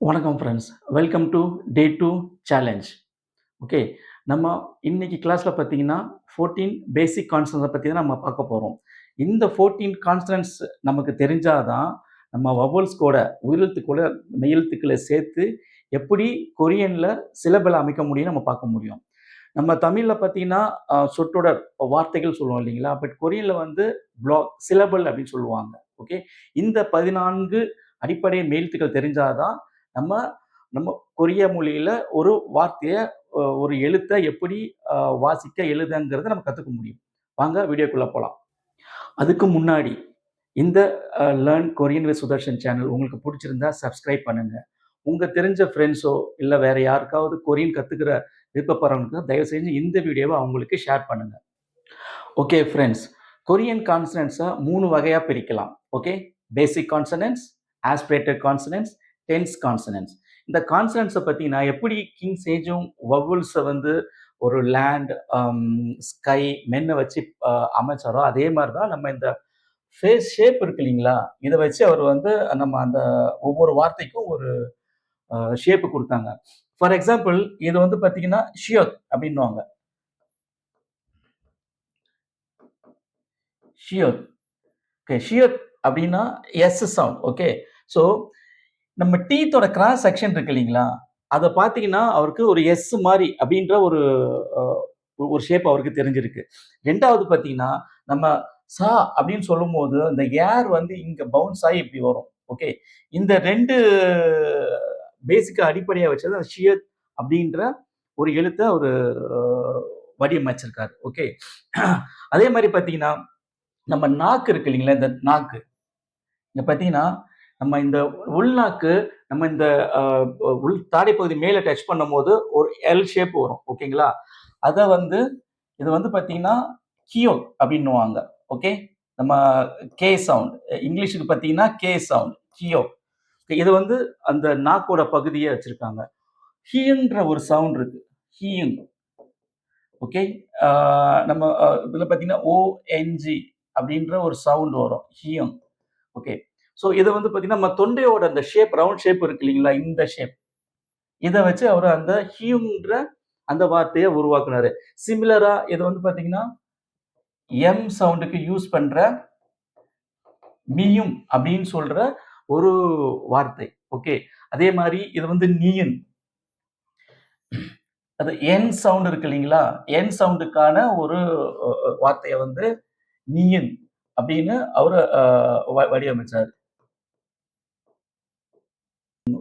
வணக்கம் friends. Welcome to day 2 challenge. Okay. நம்ம இன்னைக்கு கிளாஸ்ல பார்த்தீங்கன்னா, 14 பேசிக் கான்ஸ்டன்ட்ஸ பத்தி தான் நம்ம பார்க்க போறோம். இந்த 14 கான்ஸ்டன்ட்ஸ் நமக்கு தெரிஞ்சா தான், நம்ம வவல்ஸ் கூட உயிரெழுத்துக்கூட மெய்யெழுத்துக்கள சேர்த்து எப்படி கொரியன்ல சிலபல் அமைக்க முடியும்னு நம்ம பார்க்க முடியும். நம்ம தமிழ்ல பார்த்தீங்கன்னா, சொற்றொடர், வார்த்தைகள் சொல்லுவோம் இல்லைங்களா? பட் கொரியன்ல வந்து சிலபல் அப்படின்னு சொல்லுவாங்க. ஓகே. இந்த 14 அடிப்படை மெய்யெழுத்துக்கள் தெரிஞ்சா தான், நம்ம நம்ம கொரிய மொழியில ஒரு வார்த்தைய, ஒரு எழுத்த எப்படி அ வாசிக்க, எழுதங்கிறத நம்ம கத்துக்க முடியும். வாங்க வீடியோக்குள்ள போலாம். அதுக்கு முன்னாடி இந்த learn Korean with Sudarshan channel உங்களுக்கு புடிச்சிருந்தா சப்ஸ்கிரைப் பண்ணுங்க. உங்க தெரிஞ்ச ஃப்ரெண்ட்ஸோ, இல்ல வேற யாருக்காவது கொரியன் கத்துக்கிற விருப்பப்படுறவங்களுக்கு தயவு செஞ்சு இந்த வீடியோவ அவங்களுக்கு ஷேர் பண்ணுங்க. Okay friends. கொரியன் கான்சனன்ட்ஸ 3 வகையா பிரிக்கலாம். Okay. Basic consonants, aspirated consonants, tense consonants. இந்த கான்சனன்ட்ஸ பத்தி நான் எப்படி கிங் சேஜுங் வவல்ஸ வந்து ஒரு லேண்ட், ஸ்கை, மென்ன வச்சு அமைச்சாரோ, அதே மாரி தான் நம்ம இந்த ஃபேஸ் ஷேப் இருக்கு இல்லைங்களா? இத வச்சு அவர் வந்து நம்ம அந்த ஒவ்வொரு வார்த்தைக்கும் ஒரு ஷேப் குடுத்தாங்க. ஃபார் எக்ஸாம்பிள் இது வந்து பார்த்தீங்கன்னா, ஷியோத் அப்படின்னுவாங்க. ஷியோத். ஓகே. ஷியத் அப்படின்னா எஸ் சவுண்ட். ஓகே. ஸோ நம்ம டீத்தோட கிராஸ் செக்ஷன் இருக்கு இல்லைங்களா? அத பார்த்தீங்கன்னா, அவருக்கு ஒரு எஸ் மாரி அப்படின்ற ஒரு அ ஒரு ஷேப் அவருக்கு தெரிஞ்சிருக்கு. 2வது பார்த்தீங்கன்னா, நம்ம சா அப்படின்னு சொல்லும்போது, அந்த ஏர் வந்து இங்க பவுன்ஸ் ஆயி இப்படி வரும். ஓகே. இந்த 2 பேசிக்கா அடிப்படையா வச்சது அந்த ஷியத் அப்படின்ற ஒரு எழுத்த அவரு அ வடிவமைச்சிருக்காரு. ஓகே. அதே மாரி பார்த்தீங்கன்னா, நம்ம நாக்கு இருக்கு இல்லைங்களா? இந்த நாக்கு. இங்க பார்த்தீங்கன்னா, நம்ம இந்த உள்நாக்கு நம்ம இந்த அ உள் தாடை பகுதி மேல டச் பண்ணும்போது ஒரு எல் ஷேப் வரும். ஓகேங்களா? அத வந்து இது வந்து பார்த்தீங்கன்னா, கியோ அப்டின்னுவாங்க. ஓகே. நம்ம கே சவுண்ட். இங்கிலீஷ்க்கு பார்த்தீங்கன்னா, கே சவுண்ட். கியோ. இது வந்து அந்த நாக்கோட பகுதிய வச்சிருக்காங்க. ஹியுன்ற ஒரு சவுண்ட் இருக்கு. ஹியுங். ஓகே. ஆ நம்ம இதுல பார்த்தீங்கன்னா, ஓஎன்ஜி அப்டின்ற ஒரு சவுண்ட் வரும். ஹியுங். ஓகே. ஸோ இத வந்து பார்த்தீங்கன்னா, நம்ம தொண்டையோட அந்த ஷேப், ரவுண்ட் ஷேப் இருக்கு இல்லீங்களா? இந்த ஷேப். இத வச்சு அவரு அந்த ஹியூம்ன்ற அந்த வார்த்தைய உருவாக்குனாரு. சிமிலரா இது வந்து பார்த்தீங்கன்னா, எம் சவுண்டுக்கு யூஸ் பண்ற மியும் அப்படின்னு சொல்ற ஒரு வார்த்தை. ஓகே. அதே மாரி இது வந்து நீயின். அது என் சவுண்ட் இருக்கு இல்லீங்களா? என் சவுண்டுக்கான ஒரு வார்த்தைய வந்து நீயின் அப்படின்னு அவரு வடிவமைச்சாரு.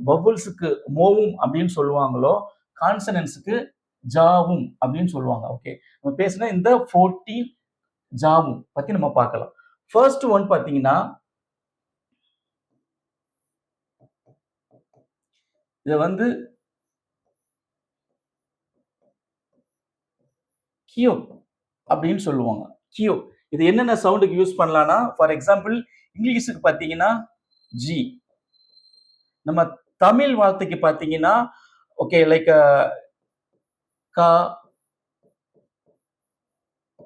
வவ்வல்ஸுக்கு மோவும் அப்படின்னு சொல்லுவாங்களோ, கான்சனன்ட்ஸ்க்கு ஜாவும் அப்படின்னு சொல்லுவாங்க. ஓகே. நம்ம பேசின இந்த 14 ஜாவும் பத்தி நம்ம பார்க்கலாம். ஃபர்ஸ்ட் ஒன் பார்த்தீங்கன்னா, இத வந்து கியோ அப்படின்னு சொல்லுவாங்க. கியோ. இது என்னென்ன சவுண்டுக்கு யூஸ் பண்ணலாம்னா, ஃபார் எக்ஸாம்பிள் இங்கிலீஷுக்கு பார்த்தீங்கன்னா, ஜி. நம்ம தமிழ் வார்த்தைக்கு பார்த்தீங்கன்னா, ஓகே லைக் க,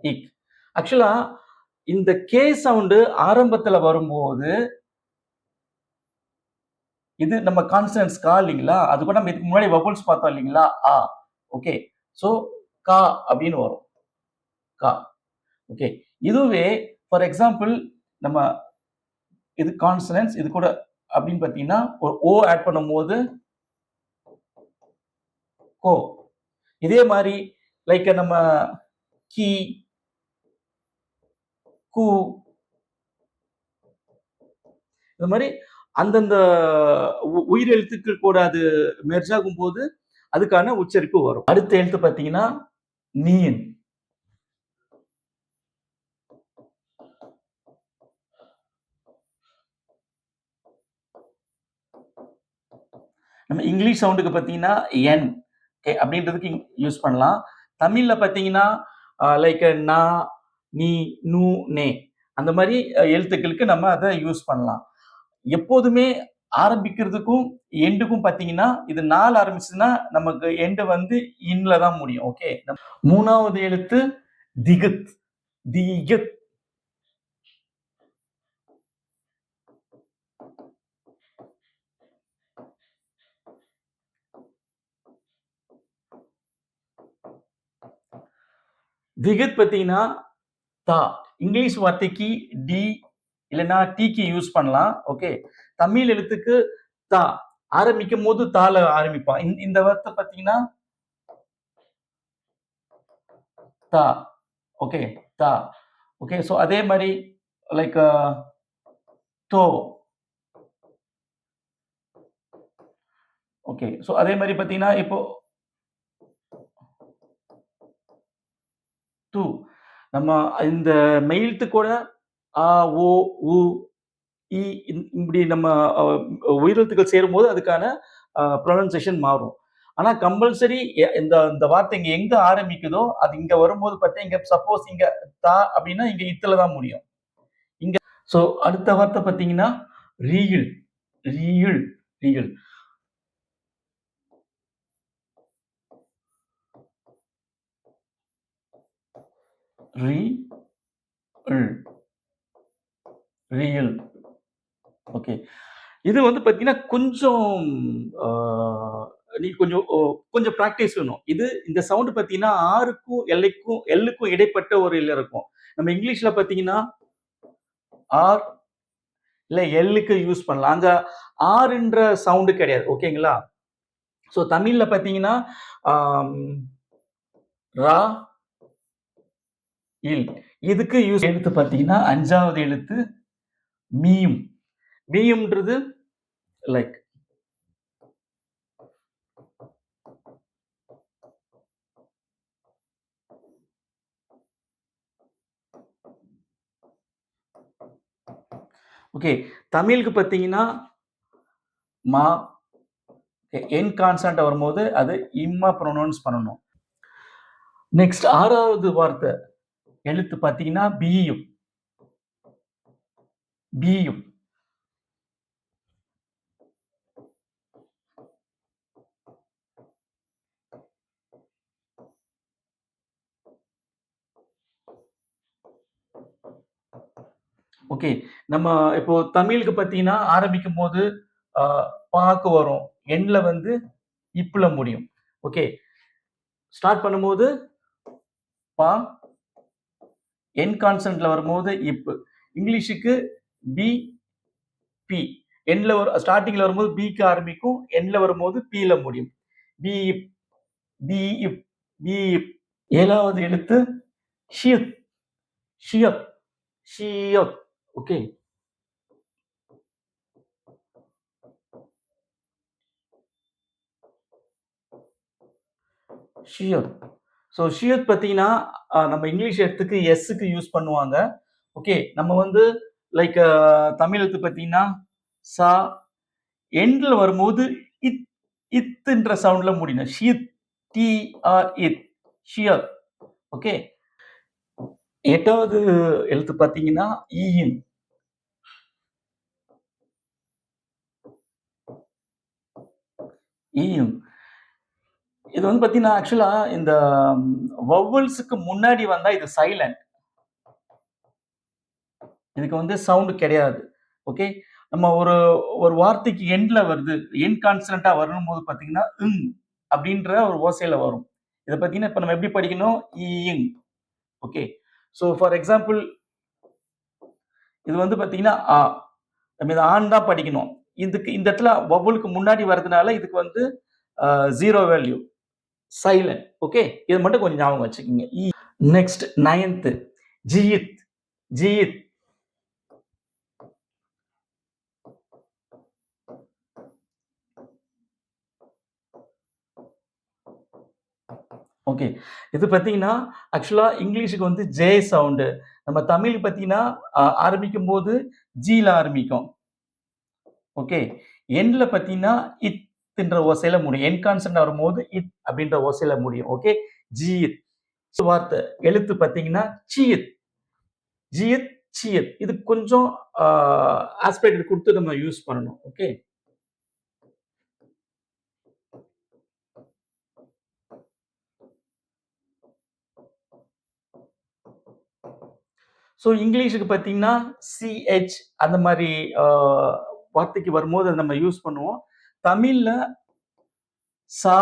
இக். ஆக்சுவலா இந்த கே சவுண்ட் ஆரம்பத்துல வரும்போது, இது நம்ம கான்சனன்ட்ஸ் கா இல்லீங்களா? அது கூட நம்ம இதுக்கு முன்னாடி வவல்ஸ் பார்த்தோம் இல்லீங்களா? ஆ. ஓகே. ஸோ கா அப்படின்னு வரும். கா. ஓகே. இதுவே ஃபார் எக்ஸாம்பிள் நம்ம இது கான்சனன்ட்ஸ் இது கூட அப்படின்னு பார்த்தீங்கன்னா, ஒரு ஓ ஆட் பண்ணும்போது கோ. இதே மாரி லைக் நம்ம கி, கு இந்த மாரி அந்தந்த உயிர் எழுத்துக்கள் கூட அது மெர்ஜ் ஆகும்போது, அதுக்கான உச்சரிப்பு வரும். அடுத்த எழுத்து பார்த்தீங்கன்னா, நீயின். நம்ம இங்கிலீஷ் சவுண்டுக்கு பார்த்தீங்கன்னா, என் ஓகே அப்படின்றதுக்கு யூஸ் பண்ணலாம். தமிழ்ல பார்த்தீங்கன்னா, லைக் நா, நீ, நு, நே அந்த மாரி எழுத்துக்களுக்கு நம்ம அத யூஸ் பண்ணலாம். எப்போதுமே ஆரம்பிக்கிறதுக்கும், எண்டுக்கும் பார்த்தீங்கன்னா, இது நால ஆரம்பிச்சதுன்னா, நமக்கு எண்ட் வந்து இன்ல தான் முடியும். ஓகே. 3வது எழுத்து திகத். திகத். திகத் பார்த்தீங்கன்னா, தா. இங்கிலீஷ் வார்த்தைக்கு டி இல்லன்னா டிக்கு யூஸ் பண்ணலாம். ஓகே. தமிழ் எழுத்துக்கு தா. ஆரம்பிக்கும்போது தால ஆரம்பிப்பான். இந்த வார்த்தை பார்த்தீங்கன்னா, தா. ஓகே. தா. ஓகே. ஸோ அதே மாரி லைக் தோ. ஓகே. ஸோ அதே மாரி பார்த்தீங்கன்னா, இப்போ து. நம்ம இந்த மெய்யெழுத்து கூட ஆ, ஓ, உ, இ இப்படி நம்ம அ உயிரெழுத்துக்கள் சேரும்போது அதுக்கான புரொனன்சியேஷன் மாறும். ஆனா கம்பல்சரி இந்த இந்த வார்த்தை இங்க எங்க ஆரம்பிக்குதோ, அது இங்க வரும்போது பார்த்தா, இங்க சப்போஸ் இங்க தா அப்படின்னா, இங்க இத்துல தான் முடியும். இங்க ஸோ அடுத்த வார்த்தை பார்த்தீங்கன்னா, ரீயில். ரீயில். ரீயில். ரி இல். ரீயில். ஓகே. இது வந்து பார்த்தீங்கன்னா, கொஞ்சம் ஆ நீங்க கொஞ்சம் பிராக்டிஸ் வேணும். இந்த சவுண்ட் பார்த்தீங்கன்னா, ஆருக்கும், எல்லுக்கும் இடைப்பட்ட ஒரு இல்ல இருக்கும். நம்ம இங்கிலீஷ்ல பார்த்தீங்கன்னா, ஆர் இல்ல எல்லுக்கு யூஸ் பண்ணலாம். அங்க ஆர்ன்ற சவுண்ட் கிடையாது. ஓகேங்களா? ஸோ தமிழ்ல பார்த்தீங்கன்னா, ஆம் ரா, இல். இதுக்கு எழுத்து பார்த்தீங்கன்னா, 5வது எழுத்து மீயும். மீயும்ன்றது லைக் ஓகே. தமிழுக்கு பார்த்தீங்கன்னா, மா என் கான்சோனன்ட் வரும்போது அது இம்மா புரொனவுன்ஸ் பண்ணணும். நெக்ஸ்ட் 6வது வார்த்தை எழுத்து பார்த்தீங்கன்னா, பீயும். பீயும். ஓகே. நம்ம இப்போ தமிழுக்கு பார்த்தீங்கன்னா, ஆரம்பிக்கும்போது அ பாக்கு வரும். எண்ட்ல வந்து இப்ல முடியும். ஓகே. ஸ்டார்ட் பண்ணும்போது பா, என் கான்சோனன்ட்ல வரும்போது இப். இங்கிலீஷுக்கு பி, பி. ஸ்டார்ட்டிங்ல வரும்போது பிக்கு ஆரம்பிக்கும். எண்ட்ல வரும்போது பில முடியும். பி இப், பி இப், பி இப். 7வது எழுத்து ஷியத். ஷியத். ஷியத். ஓகே. ஷியத். ஸோ ஷியத் பார்த்தீங்கன்னா, நம்ம இங்கிலீஷ் எழுத்துக்கு எஸ்ஸுக்கு யூஸ் பண்ணுவாங்க. ஓகே. நம்ம வந்து லைக் தமிழ் எழுத்து பார்த்தீங்கன்னா, சா எண்ட்ல வரும்போது இத் இத்ன்ற சவுண்ட்ல முடியணும். ஷித், டி ஆர் இத். ஷியத். ஓகே. 8வது எழுத்து பார்த்தீங்கன்னா, ஈயின். ஈயும். இது வந்து பார்த்தீங்கன்னா, ஆக்சுவலா இந்த வவ்வல்ஸ்க்கு முன்னாடி வந்தா இது சைலன்ட். இதுக்கு வந்து சவுண்ட் கிடையாது. ஓகே. நம்ம ஒரு ஒரு வார்த்தைக்கு எண்ட்ல வருது. எண்ட் கான்சனன்ட்டா வரும்போது பார்த்தீங்கன்னா, அப்படின்ற ஒரு ஓசையில வரும். இத பார்த்தீங்கன்னா, இப்ப நம்ம எப்படி படிக்கணும்? ஈயிங். ஓகே. ஸோ ஃபார் எக்ஸாம்பிள் இது வந்து பார்த்தீங்கன்னா, ஆ. நம்ம இத ஆன்னு தான் படிக்கணும். இந்த இடத்துல வவ்வலுக்கு முன்னாடி வரதுனால இதுக்கு வந்து 0 வேல்யூ. சைலன்ட். ஓகே. இத மட்டும் கொஞ்சம் ஞாபகம் வச்சுக்கங்க. நெக்ஸ்ட் 9த் ஜியித். ஜியித். ஓகே. இது பார்த்தீங்கன்னா, ஆக்சுவலா இங்கிலீஷுக்கு வந்து ஜே சவுண்டு. நம்ம தமிழ் பார்த்தீங்கன்னா, ஆரம்பிக்கும்போது ஜில ஆரம்பிக்கும். ஓகே. எண்ட்ல பார்த்தீங்கன்னா, இத்ன்ற ஓசையில முடியும். எண்ட் கான்சோனன்ட் வரும்போது அப்படின்ற ஓசையில முடியும். ஓகே. ஜீயித். வார்த்தை எழுத்து பார்த்தீங்கன்னா, சியித். ஜியத், சியத். இது கொஞ்சம் ஆ ஆஸ்பெக்ட் குடுத்து நம்ம யூஸ் பண்ணணும். ஓகே. ஸோ இங்கிலீஷுக்கு பார்த்தீங்கன்னா, சிஹெச் அந்த மாரி ஆ வார்த்தைக்கு வரும்போது அத நம்ம யூஸ் பண்ணுவோம். தமிழ்ல சா,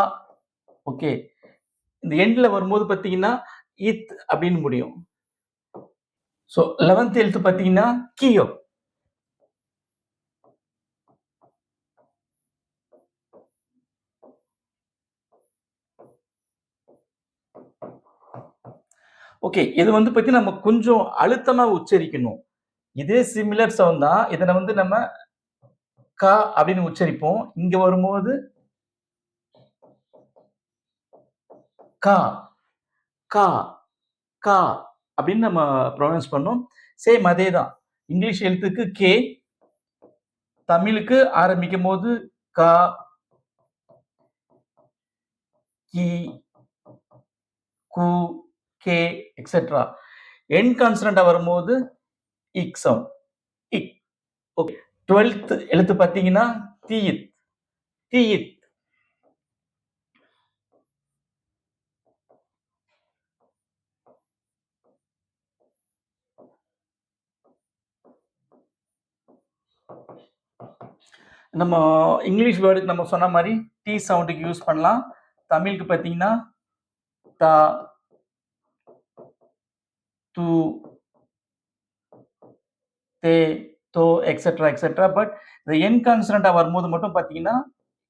ஓகே. இந்த எண்ட்ல வரும்போது பார்த்தீங்கன்னா, இத் அப்படின்னு முடியும். ஸோ 11th எழுத்து பார்த்தீங்கன்னா கியோ. ஓகே. இது வந்து பார்த்தீங்கன்னா, நம்ம கொஞ்சம் அழுத்தமா உச்சரிக்கணும். இதே சிமிலர் சவுண்ட் தான். இத வந்து நம்ம க அப்படின்னு உச்சரிப்போம். இங்க வரும்போது கா, கா, கா அப்படின்னு நம்ம ப்ரொனவுன்ஸ் பண்ணோம். சேம் அதே தான். இங்கிலீஷ் எழுத்துக்கு கே, தமிழுக்கு ஆரம்பிக்கும்போது கா, கி, கு, கே எக்ஸெட்ரா. எண்ட் கான்சனன்ட்டா வரும்போது இக் சவுண்ட். இக். ஓகே. 12th எழுத்து பார்த்தீங்கன்னா தீயித். தீயித். நம்ம இங்கிலீஷ் வேர்டுக்கு நம்ம சொன்ன மாரி டி சவுண்டுக்கு யூஸ் பண்ணலாம். தமிழுக்கு பார்த்தீங்கன்னா தா, து, தே, தோ எக்ஸெட்ரா எக்ஸெட்ரா. பட் இந்த என் கான்சனன்ட்டா வரும்போது மட்டும் பார்த்தீங்கன்னா,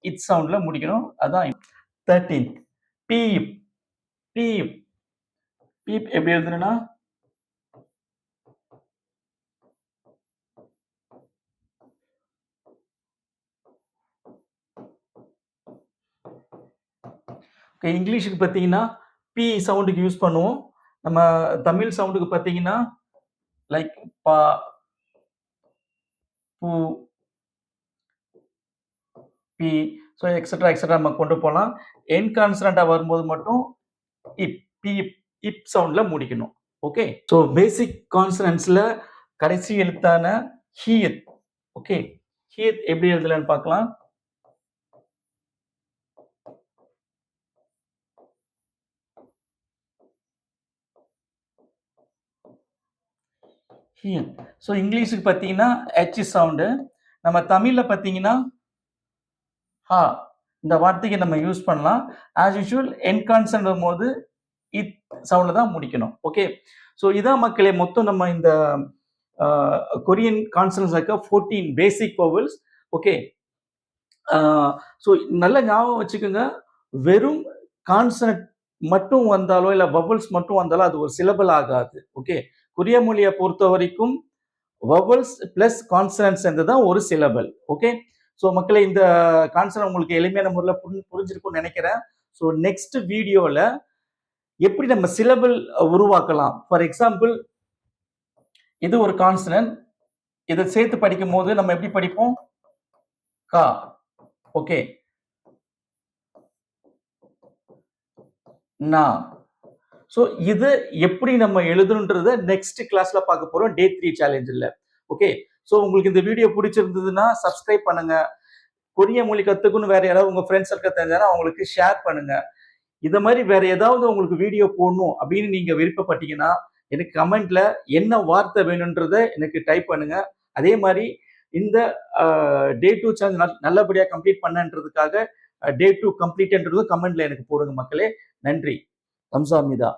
இட் சவுண்ட்ல முடிக்கணும். அதான் 13th பீப். பீப். பீப் எப்படி எழுதணும்னா இங்கிலீஷுக்கு பார்த்தீங்கன்னா, பி சவுண்டுக்கு யூஸ் பண்ணுவோம். நம்ம தமிழ் சவுண்டுக்கு பார்த்தீங்கன்னா, லைக் பா, பூ, பி, ஸோ எக்ஸெட்ரா எக்ஸெட்ரா நம்ம கொண்டு போலாம். என் கான்சனன்ட்டா வரும்போது மட்டும் இப், பீப், இப் சவுண்ட்ல முடிக்கணும். ஓகே. ஸோ பேசிக் கான்சனன்ட்ஸ்ல கடைசி எழுத்தான ஹியத். ஓகே. ஹியத் எப்படி எழுதலாம்னு பார்க்கலாம். ஹியத். ஸோ இங்கிலீஷுக்கு பார்த்தீங்கன்னா ஹெச் சவுண்டு. நம்ம தமிழ்ல பார்த்தீங்கன்னா ஹா. இந்த வார்த்தைக்கு நம்ம யூஸ் பண்ணலாம். ஆஸ் யூசுவல் என் கான்சனன்ட் வரும்போது இத் சவுண்ட்ல தான் முடிக்கணும். ஓகே. ஸோ இதான் மக்களே மொத்தம் நம்ம இந்த கொரியன் கான்சனன்ட்ஸ்ல இருக்க 14 பேசிக் வவல்ஸ். ஓகே. ஸோ நல்லா ஞாபகம் வச்சுக்கோங்க. வெறும் கான்சனன்ட் மட்டும் வந்தாலோ, இல்ல வவல்ஸ் மட்டும் வந்தாலோ அது ஒரு சிலபல் ஆகாது. ஓகே. கொரிய மொழிய பொறுத்தவரைக்கும் வவல்ஸ் பிளஸ் கான்சனன்ட்ஸ் சேர்ந்தது தான் ஒரு சிலபல். ஓகே. ஸோ மக்களே இந்த கான்செப்ட் உங்களுக்கு எளிமையான முறையில் புரிஞ்சிருக்கும்னு நினைக்கிறேன். ஸோ நெக்ஸ்ட் வீடியோல எப்படி நம்ம சிலபல் உருவாக்கலாம். ஃபார் எக்ஸாம்பிள் இது ஒரு கான்சனன்ட். இதை சேர்த்து படிக்கும் போது நம்ம எப்படி படிப்போம்? கா. ஓகே. நா. ஸோ இது எப்படி நம்ம எழுதணுன்றத நெக்ஸ்ட் கிளாஸ்ல பார்க்க போறோம். டே 3 சேலஞ்சில். ஓகே. ஸோ உங்களுக்கு இந்த வீடியோ பிடிச்சிருந்ததுன்னா சப்ஸ்கிரைப் பண்ணுங்க. கொரிய மொழி கத்துக்கணும் வேற யாராவது உங்க ஃப்ரெண்ட்ஸ் சர்க்கிள் தெரிஞ்சாலும் அவங்களுக்கு ஷேர் பண்ணுங்க. இத மாதிரி வேற ஏதாவது உங்களுக்கு வீடியோ போடணும் அப்படின்னு நீங்க விருப்பப்பட்டீங்கன்னா எனக்கு கமெண்ட்ல என்ன வார்த்தை வேணும்ன்றத எனக்கு டைப் பண்ணுங்க. அதே மாதிரி இந்த டே 2 சேலஞ்ச் நல்லபடியா கம்ப்ளீட் பண்ணன்றதுக்காக டே 2 கம்ப்ளீட்ன்றதும் கமெண்ட்ல எனக்கு போடுங்க மக்களே. நன்றி. கம்சாமிதா.